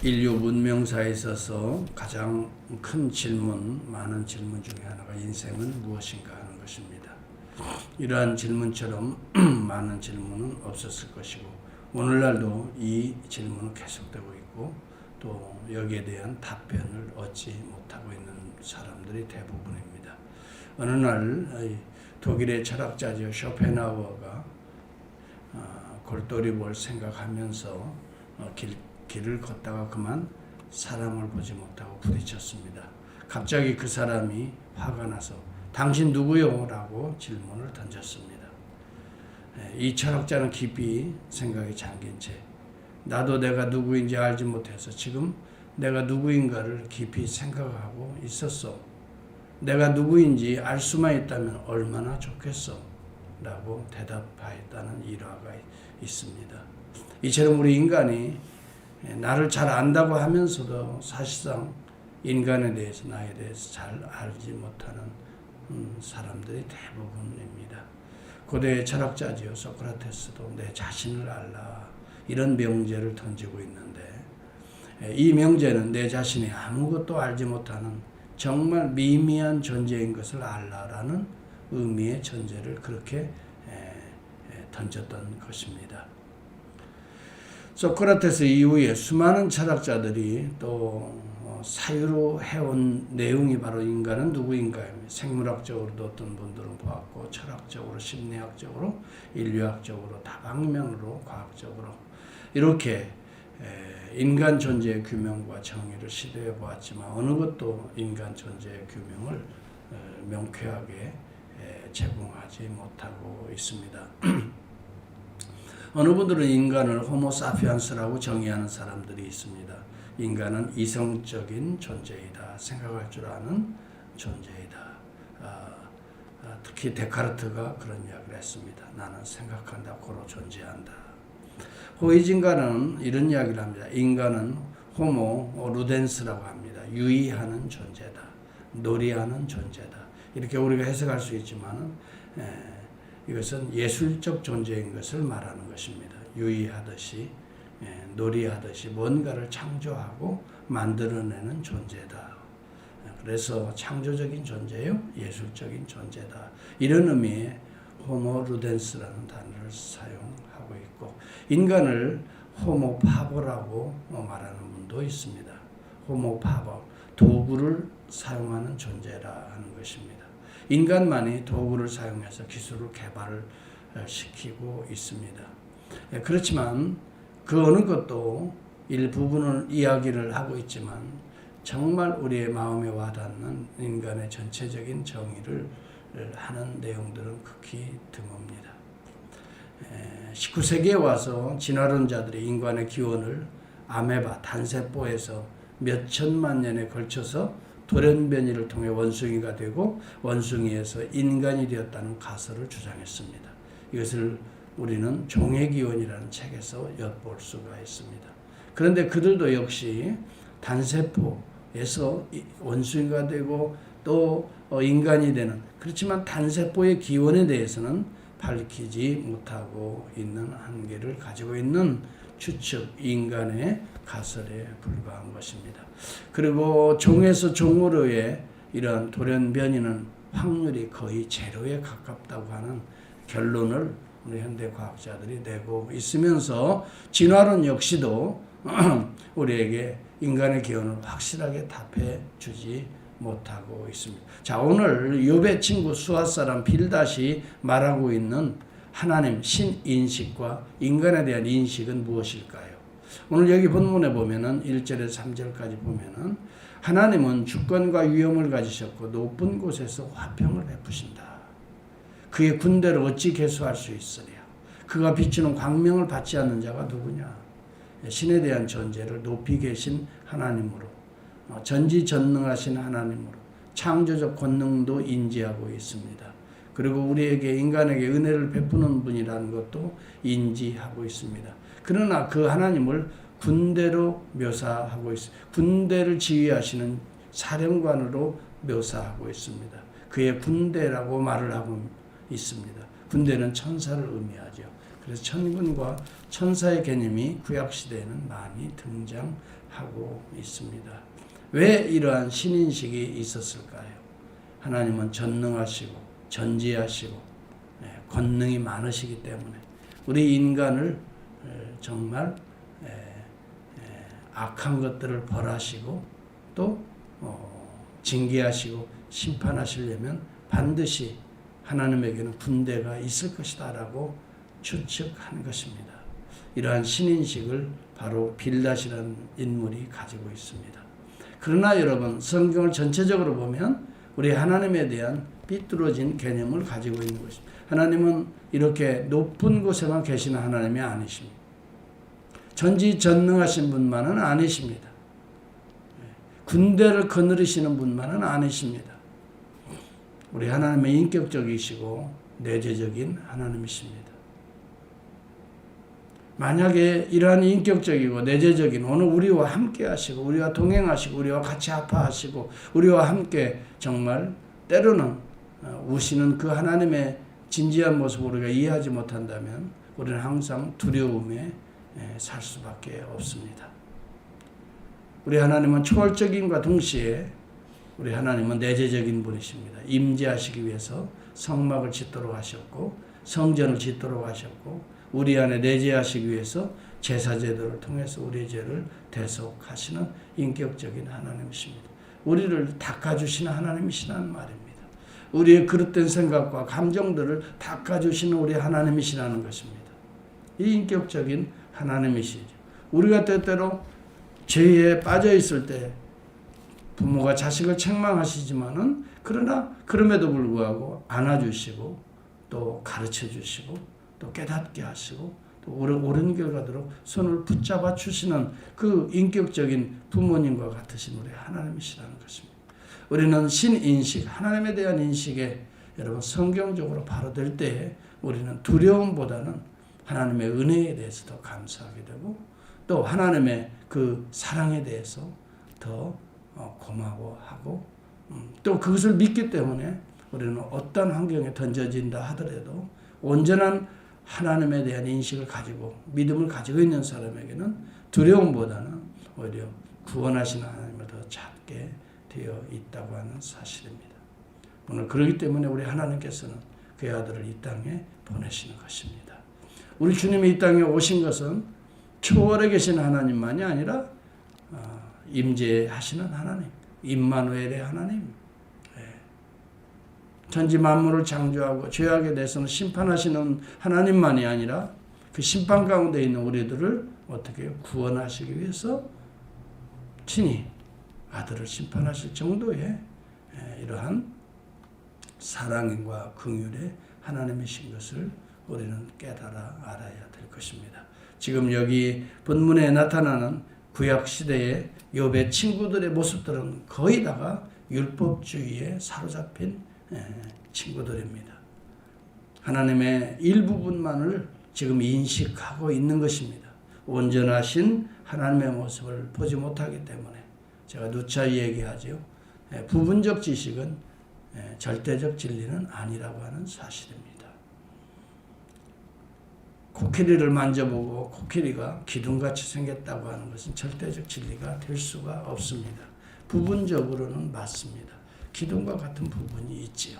인류 문명사에 있어서 가장 큰 질문, 많은 질문 중에 하나가 인생은 무엇인가 하는 것입니다. 이러한 질문처럼 많은 질문은 없었을 것이고 오늘날도 이 질문은 계속되고 있고 또 여기에 대한 답변을 얻지 못하고 있는 사람들이 대부분입니다. 어느 날 독일의 철학자죠 쇼펜하우어가 골똘히 생각하면서 길을 걷다가 그만 사람을 보지 못하고 부딪혔습니다. 갑자기 그 사람이 화가 나서 당신 누구요? 라고 질문을 던졌습니다. 이 철학자는 깊이 생각에 잠긴 채 나도 내가 누구인지 알지 못해서 지금 내가 누구인가를 깊이 생각하고 있었어. 내가 누구인지 알 수만 있다면 얼마나 좋겠어. 라고 대답하였다는 일화가 있습니다. 이처럼 우리 인간이 나를 잘 안다고 하면서도 사실상 인간에 대해서 나에 대해서 잘 알지 못하는 사람들이 대부분입니다. 고대 철학자지요 소크라테스도 내 자신을 알라 이런 명제를 던지고 있는데 이 명제는 내 자신이 아무것도 알지 못하는 정말 미미한 존재인 것을 알라라는 의미의 전제를 그렇게 던졌던 것입니다. 소크라테스 이후에 수많은 철학자들이 또 사유로 해온 내용이 바로 인간은 누구인가입니다. 생물학적으로도 어떤 분들은 보았고 철학적으로 심리학적으로 인류학적으로 다방면으로 과학적으로 이렇게 인간 존재의 규명과 정의를 시도해 보았지만 어느 것도 인간 존재의 규명을 명쾌하게 제공하지 못하고 있습니다. 어느 분들은 인간을 호모사피엔스라고 정의하는 사람들이 있습니다. 인간은 이성적인 존재이다. 생각할 줄 아는 존재이다. 특히 데카르트가 그런 이야기를 했습니다. 나는 생각한다. 고로 존재한다. 호이징가는 이런 이야기를 합니다. 인간은 호모 루덴스라고 합니다. 유의하는 존재다. 놀이하는 존재다. 이렇게 우리가 해석할 수 있지만 이것은 예술적 존재인 것을 말하는 것입니다. 유의하듯이 놀이하듯이 뭔가를 창조하고 만들어내는 존재다. 그래서 창조적인 존재요, 예술적인 존재다. 이런 의미의 호모 루덴스라는 단어를 사용하고 있고 인간을 호모 파버라고 말하는 분도 있습니다. 호모 파버, 도구를 사용하는 존재라 하는 것입니다. 인간만이 도구를 사용해서 기술을 개발을 시키고 있습니다. 그렇지만 그 어느 것도 일부분을 이야기를 하고 있지만 정말 우리의 마음에 와닿는 인간의 전체적인 정의를 하는 내용들은 극히 드뭅니다. 19세기에 와서 진화론자들이 인간의 기원을 아메바, 단세포에서 몇 천만 년에 걸쳐서 돌연변이를 통해 원숭이가 되고 원숭이에서 인간이 되었다는 가설을 주장했습니다. 이것을 우리는 종의 기원이라는 책에서 엿볼 수가 있습니다. 그런데 그들도 역시 단세포에서 원숭이가 되고 또 인간이 되는 그렇지만 단세포의 기원에 대해서는 밝히지 못하고 있는 한계를 가지고 있는 추측, 인간의 가설에 불과한 것입니다. 그리고 종에서 종으로의 이러한 돌연변이는 확률이 거의 제로에 가깝다고 하는 결론을 우리 현대 과학자들이 내고 있으면서 진화론 역시도 우리에게 인간의 기원을 확실하게 답해 주지 못하고 있습니다. 자, 오늘 욥의 친구 수앗 사람 빌닷이 말하고 있는 하나님 신인식과 인간에 대한 인식은 무엇일까요? 오늘 여기 본문에 보면은 1절에서 3절까지 보면은 하나님은 주권과 위엄을 가지셨고 높은 곳에서 화평을 베푸신다. 그의 군대를 어찌 계수할 수 있으랴. 그가 비추는 광명을 받지 않는 자가 누구냐. 신에 대한 존재를 높이 계신 하나님으로 전지전능하신 하나님으로 창조적 권능도 인지하고 있습니다. 그리고 우리에게 인간에게 은혜를 베푸는 분이라는 것도 인지하고 있습니다. 그러나 그 하나님을 군대로 묘사하고 있습니다. 군대를 지휘하시는 사령관으로 묘사하고 있습니다. 그의 군대라고 말을 하고 있습니다. 군대는 천사를 의미하죠. 그래서 천군과 천사의 개념이 구약시대에는 많이 등장하고 있습니다. 왜 이러한 신인식이 있었을까요? 하나님은 전능하시고 전지하시고 권능이 많으시기 때문에 우리 인간을 정말 악한 것들을 벌하시고 또 징계하시고 심판하시려면 반드시 하나님에게는 군대가 있을 것이다 라고 추측한 것입니다. 이러한 신인식을 바로 빌닷이라는 인물이 가지고 있습니다. 그러나 여러분, 성경을 전체적으로 보면 우리 하나님에 대한 삐뚤어진 개념을 가지고 있는 것입니다. 하나님은 이렇게 높은 곳에만 계시는 하나님이 아니십니다. 전지전능하신 분만은 아니십니다. 군대를 거느리시는 분만은 아니십니다. 우리 하나님은 인격적이시고 내재적인 하나님이십니다. 만약에 이러한 인격적이고 내재적인 오늘 우리와 함께 하시고 우리와 동행하시고 우리와 같이 아파하시고 우리와 함께 정말 때로는 우시는 그 하나님의 진지한 모습을 우리가 이해하지 못한다면 우리는 항상 두려움에 살 수밖에 없습니다. 우리 하나님은 초월적인과 동시에 우리 하나님은 내재적인 분이십니다. 임재하시기 위해서 성막을 짓도록 하셨고 성전을 짓도록 하셨고 우리 안에 내재하시기 위해서 제사제도를 통해서 우리의 죄를 대속하시는 인격적인 하나님이십니다. 우리를 닦아주시는 하나님이시라는 말입니다. 우리의 그릇된 생각과 감정들을 닦아주시는 우리 하나님이시라는 것입니다. 이 인격적인 하나님이시죠. 우리가 때때로 죄에 빠져 있을 때 부모가 자식을 책망하시지만은 그러나 그럼에도 불구하고 안아주시고 또 가르쳐 주시고 또 깨닫게 하시고 또 옳은 길 가도록 손을 붙잡아 주시는 그 인격적인 부모님과 같으신 우리 하나님이시라는 것입니다. 우리는 신인식, 하나님에 대한 인식에 여러분 성경적으로 바로 될 때에 우리는 두려움보다는 하나님의 은혜에 대해서 더 감사하게 되고 또 하나님의 그 사랑에 대해서 더 고마워하고 또 그것을 믿기 때문에 우리는 어떤 환경에 던져진다 하더라도 온전한 하나님에 대한 인식을 가지고 믿음을 가지고 있는 사람에게는 두려움보다는 오히려 구원하시는 하나님을 더 찾게 되어 있다고 하는 사실입니다. 오늘 그렇기 때문에 우리 하나님께서는 그의 아들을 이 땅에 보내시는 것입니다. 우리 주님이 이 땅에 오신 것은 초월에 계신 하나님만이 아니라 임재하시는 하나님, 임마누엘의 하나님, 전지 만물을 창조하고 죄악에 대해서는 심판하시는 하나님만이 아니라 그 심판 가운데 있는 우리들을 어떻게 구원하시기 위해서 친히 아들을 심판하실 정도의 이러한 사랑과 긍휼의 하나님이신 것을 우리는 깨달아 알아야 될 것입니다. 지금 여기 본문에 나타나는 구약시대의 욥의 친구들의 모습들은 거의 다가 율법주의에 사로잡힌 친구들입니다. 하나님의 일부분만을 지금 인식하고 있는 것입니다. 온전하신 하나님의 모습을 보지 못하기 때문에 제가 누차 얘기하죠. 부분적 지식은 절대적 진리는 아니라고 하는 사실입니다. 코끼리를 만져보고 코끼리가 기둥같이 생겼다고 하는 것은 절대적 진리가 될 수가 없습니다. 부분적으로는 맞습니다. 기둥과 같은 부분이 있지요.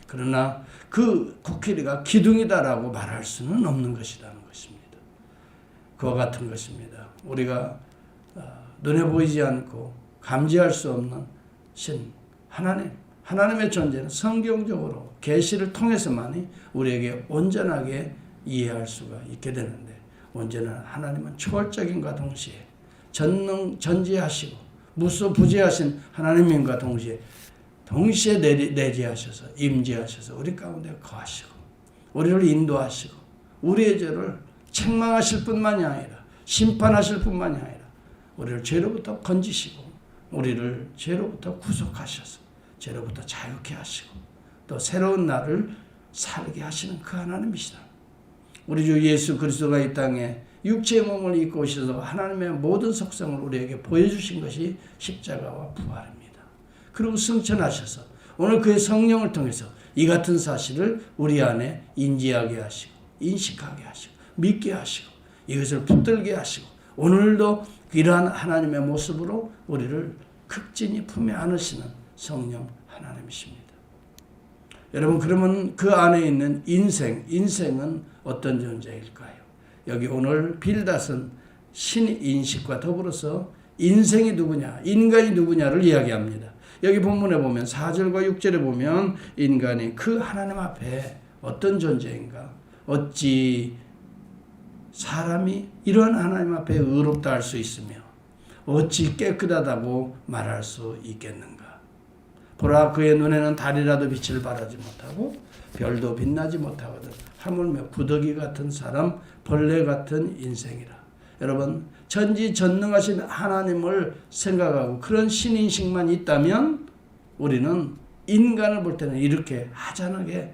그러나 그 코끼리가 기둥이다라고 말할 수는 없는 것이라는 것입니다. 그와 같은 것입니다. 우리가 눈에 보이지 않고 감지할 수 없는 신 하나님의 존재는 성경적으로 계시를 통해서만이 우리에게 온전하게 이해할 수가 있게 되는데 언제나 하나님은 초월적인과 동시에 전지하시고 무소부재하신 하나님인과 동시에 내재하셔서 임재하셔서 우리 가운데 거하시고 우리를 인도하시고 우리의 죄를 책망하실 뿐만이 아니라 심판하실 뿐만이 아니라 우리를 죄로부터 건지시고 우리를 죄로부터 구속하셔서 죄로부터 자유케 하시고 또 새로운 날을 살게 하시는 그 하나님이시다. 우리 주 예수 그리스도가 이 땅에 육체의 몸을 입고 오셔서 하나님의 모든 속성을 우리에게 보여주신 것이 십자가와 부활입니다. 그리고 승천하셔서 오늘 그의 성령을 통해서 이 같은 사실을 우리 안에 인지하게 하시고 인식하게 하시고 믿게 하시고 이것을 붙들게 하시고 오늘도 이러한 하나님의 모습으로 우리를 극진히 품에 안으시는 성령 하나님이십니다. 여러분, 그러면 그 안에 있는 인생은 어떤 존재일까요? 여기 오늘 빌닷은 신인식과 더불어서 인생이 누구냐, 인간이 누구냐를 이야기합니다. 여기 본문에 보면 4절과 6절에 보면 인간이 그 하나님 앞에 어떤 존재인가, 어찌 사람이 이런 하나님 앞에 의롭다 할 수 있으며 어찌 깨끗하다고 말할 수 있겠는가. 보라, 그의 눈에는 달이라도 빛을 발하지 못하고 별도 빛나지 못하거든. 하물며 구더기 같은 사람, 벌레 같은 인생이라. 여러분, 전지전능하신 하나님을 생각하고 그런 신인식만 있다면 우리는 인간을 볼 때는 이렇게 하찮게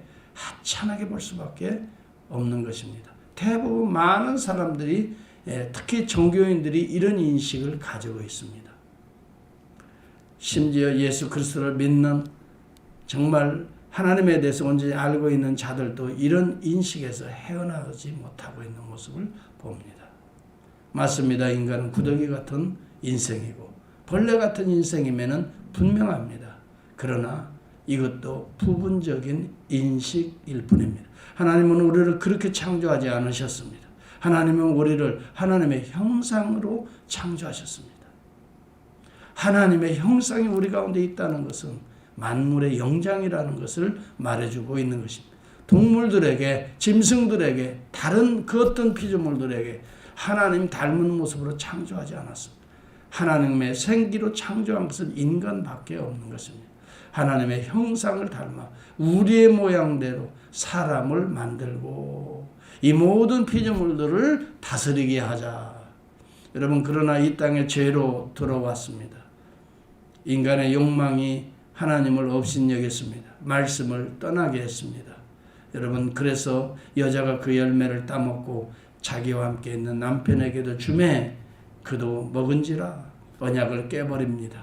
볼 수밖에 없는 것입니다. 대부분 많은 사람들이, 특히 종교인들이 이런 인식을 가지고 있습니다. 심지어 예수 그리스도를 믿는 정말 하나님에 대해서 온전히 알고 있는 자들도 이런 인식에서 헤어나오지 못하고 있는 모습을 봅니다. 맞습니다. 인간은 구더기 같은 인생이고 벌레 같은 인생이면은 분명합니다. 그러나 이것도 부분적인 인식일 뿐입니다. 하나님은 우리를 그렇게 창조하지 않으셨습니다. 하나님은 우리를 하나님의 형상으로 창조하셨습니다. 하나님의 형상이 우리 가운데 있다는 것은 만물의 영장이라는 것을 말해주고 있는 것입니다. 동물들에게, 짐승들에게, 다른 그 어떤 피조물들에게 하나님 닮은 모습으로 창조하지 않았습니다. 하나님의 생기로 창조한 것은 인간밖에 없는 것입니다. 하나님의 형상을 닮아 우리의 모양대로 사람을 만들고 이 모든 피조물들을 다스리게 하자. 여러분, 그러나 이 땅에 죄로 들어왔습니다. 인간의 욕망이 하나님을 업신여겼습니다. 말씀을 떠나게 했습니다. 여러분, 그래서 여자가 그 열매를 따먹고 자기와 함께 있는 남편에게도 주매 그도 먹은지라 언약을 깨버립니다.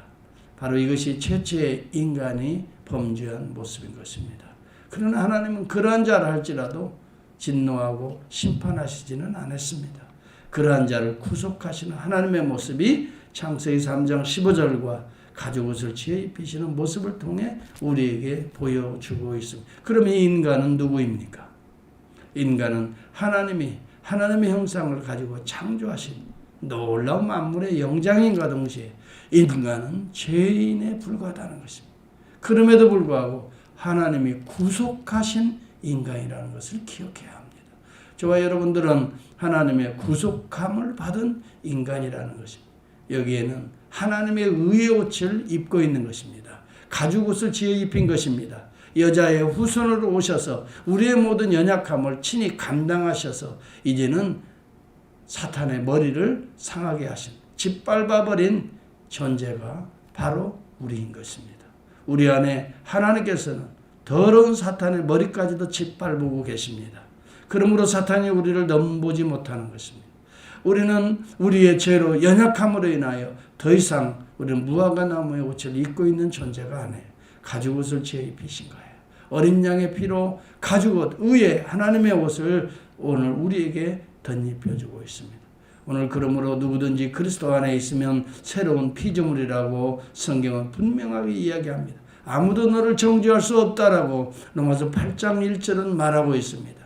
바로 이것이 최초의 인간이 범죄한 모습인 것입니다. 그러나 하나님은 그러한 자라 할지라도 진노하고 심판하시지는 않았습니다. 그러한 자를 구속하시는 하나님의 모습이 창세기 3장 15절과 가죽옷을 지어 입히시는 모습을 통해 우리에게 보여주고 있습니다. 그럼 이 인간은 누구입니까? 인간은 하나님의 형상을 가지고 창조하신 놀라운 만물의 영장인과 동시에 인간은 죄인에 불과하다는 것입니다. 그럼에도 불구하고 하나님이 구속하신 인간이라는 것을 기억해야 합니다. 저와 여러분들은 하나님의 구속함을 받은 인간이라는 것입니다. 여기에는 하나님의 의의 옷을 입고 있는 것입니다. 가죽옷을 지어 입힌 것입니다. 여자의 후손으로 오셔서 우리의 모든 연약함을 친히 감당하셔서 이제는 사탄의 머리를 상하게 하신, 짓밟아버린 존재가 바로 우리인 것입니다. 우리 안에 하나님께서는 더러운 사탄의 머리까지도 짓밟고 계십니다. 그러므로 사탄이 우리를 넘보지 못하는 것입니다. 우리는 우리의 죄로 연약함으로 인하여 더 이상 우리는 무화과 나무의 옷을 입고 있는 존재가 아니에요. 가죽옷을 지어 입히신 거예요. 어린 양의 피로 가죽옷, 의의 하나님의 옷을 오늘 우리에게 덧입혀주고 있습니다. 오늘 그러므로 누구든지 그리스도 안에 있으면 새로운 피조물이라고 성경은 분명하게 이야기합니다. 아무도 너를 정죄할 수 없다라고 로마서 8장 1절은 말하고 있습니다.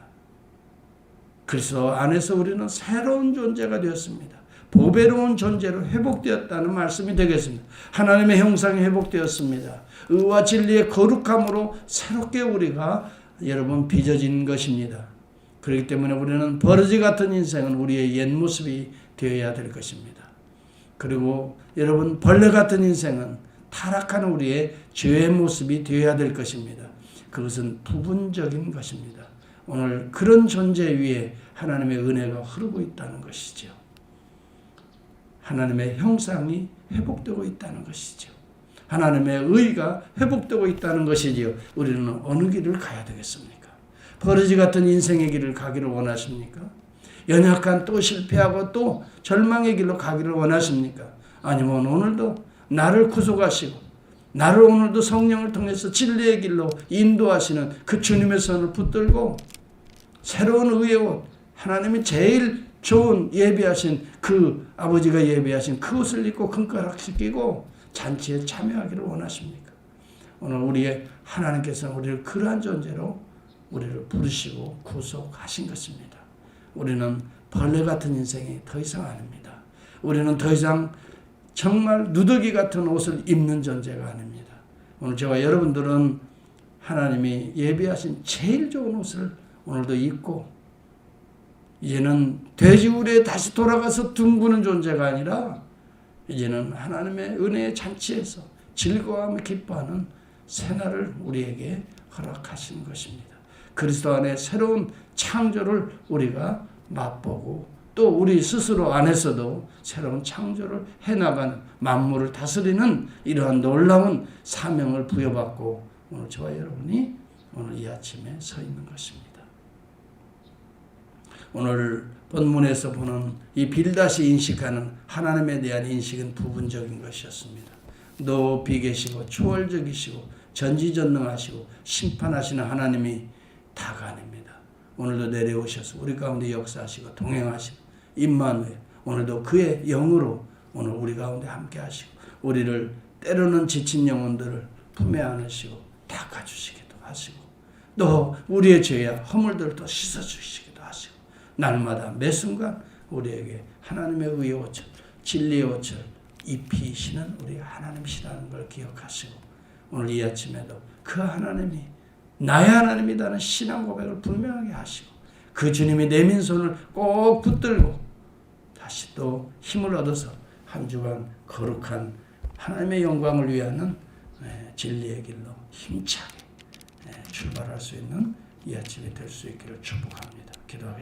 그리스도 안에서 우리는 새로운 존재가 되었습니다. 보배로운 존재로 회복되었다는 말씀이 되겠습니다. 하나님의 형상이 회복되었습니다. 의와 진리의 거룩함으로 새롭게 우리가 여러분 빚어진 것입니다. 그렇기 때문에 우리는 버러지 같은 인생은 우리의 옛 모습이 되어야 될 것입니다. 그리고 여러분 벌레 같은 인생은 타락한 우리의 죄의 모습이 되어야 될 것입니다. 그것은 부분적인 것입니다. 오늘 그런 존재 위에 하나님의 은혜가 흐르고 있다는 것이죠. 하나님의 형상이 회복되고 있다는 것이죠. 하나님의 의가 회복되고 있다는 것이지요. 우리는 어느 길을 가야 되겠습니까? 버러지 같은 인생의 길을 가기를 원하십니까? 연약한 또 실패하고 또 절망의 길로 가기를 원하십니까? 아니면 오늘도 나를 구속하시고 나를 오늘도 성령을 통해서 진리의 길로 인도하시는 그 주님의 손을 붙들고 새로운 의의 옷, 하나님이 제일 좋은 예비하신 그 아버지가 예비하신 그 옷을 입고 금가락지 끼고 잔치에 참여하기를 원하십니까? 오늘 우리의 하나님께서는 우리를 그러한 존재로 우리를 부르시고 구속하신 것입니다. 우리는 벌레 같은 인생이 더 이상 아닙니다. 우리는 더 이상 정말 누더기 같은 옷을 입는 존재가 아닙니다. 오늘 저와 여러분들은 하나님이 예비하신 제일 좋은 옷을 오늘도 입고 이제는 돼지우리에 다시 돌아가서 둥그는 존재가 아니라 이제는 하나님의 은혜의 잔치에서 즐거워하며 기뻐하는 새날을 우리에게 허락하신 것입니다. 그리스도 안에 새로운 창조를 우리가 맛보고 또 우리 스스로 안에서도 새로운 창조를 해나가는 만물을 다스리는 이러한 놀라운 사명을 부여받고 오늘 저와 여러분이 오늘 이 아침에 서 있는 것입니다. 오늘 본문에서 보는 이 빌닷이 인식하는 하나님에 대한 인식은 부분적인 것이었습니다. 높이 계시고 초월적이시고 전지전능하시고 심판하시는 하나님이 다가 아닙니다. 오늘도 내려오셔서 우리 가운데 역사하시고 동행하시고 임마누엘 오늘도 그의 영으로 오늘 우리 가운데 함께 하시고 우리를 때로는 지친 영혼들을 품에 안으시고 닦아주시기도 하시고 또 우리의 죄와 허물들을 또 씻어주시기도 하시고 날마다 매 순간 우리에게 하나님의 의의 옷을 진리의 옷을 입히시는 우리 하나님이시라는 걸 기억하시고 오늘 이 아침에도 그 하나님이 나의 하나님이라는 신앙 고백을 분명하게 하시고 그 주님이 내민 손을 꼭 붙들고 다시 또 힘을 얻어서 한 주간 거룩한 하나님의 영광을 위하는 진리의 길로 힘차게 출발할 수 있는 이 아침이 될 수 있기를 축복합니다. 기도하겠습니다.